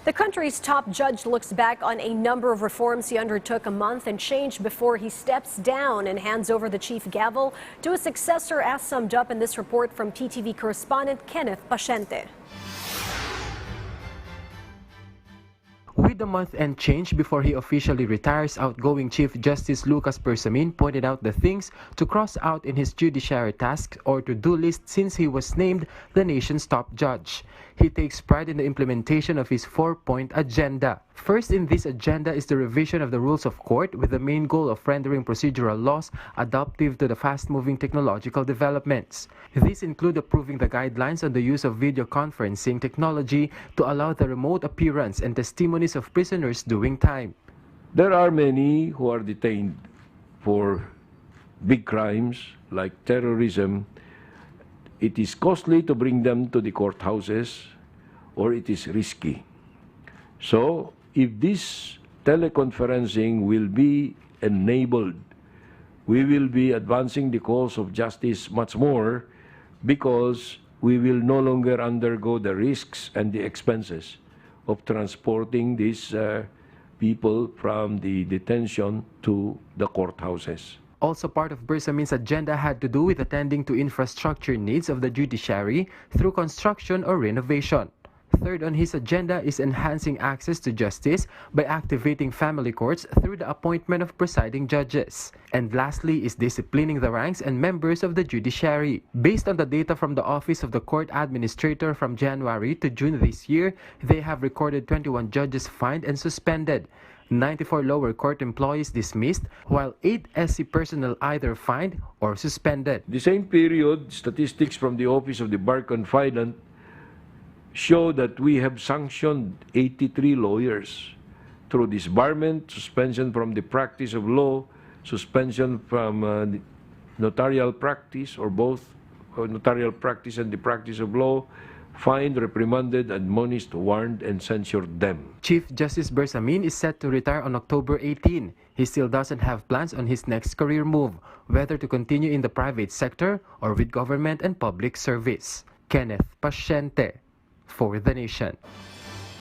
The country's top judge looks back on a number of reforms he undertook a month and change before he steps down and hands over the chief gavel to a successor, as summed up in this report from PTV correspondent Kenneth Paciente. With the month and change before he officially retires, outgoing Chief Justice Lucas Bersamin pointed out the things to cross out in his judiciary tasks or to-do list since he was named the nation's top judge. He takes pride in the implementation of his 4-point agenda. First in this agenda is the revision of the rules of court with the main goal of rendering procedural laws adaptive to the fast-moving technological developments. These include approving the guidelines on the use of video conferencing technology to allow the remote appearance and testimonies of prisoners doing time. There are many who are detained for big crimes like terrorism. It is costly to bring them to the courthouses, or it is risky. So, if this teleconferencing will be enabled, we will be advancing the cause of justice much more because we will no longer undergo the risks and the expenses of transporting these people from the detention to the courthouses. Also part of Bersamin's agenda had to do with attending to infrastructure needs of the judiciary through construction or renovation. Third on his agenda is enhancing access to justice by activating family courts through the appointment of presiding judges. And lastly is disciplining the ranks and members of the judiciary. Based on the data from the Office of the Court Administrator from January to June this year, they have recorded 21 judges fined and suspended, 94 lower court employees dismissed, while 8 SC personnel either fined or suspended. The same period, statistics from the Office of the Bar Confidant show that we have sanctioned 83 lawyers through disbarment, suspension from the practice of law, suspension from notarial practice, or both notarial practice and the practice of law, fined, reprimanded, admonished, warned, and censured them. Chief Justice Bersamin is set to retire on October 18. He still doesn't have plans on his next career move, whether to continue in the private sector or with government and public service. Kenneth Paciente for The Nation.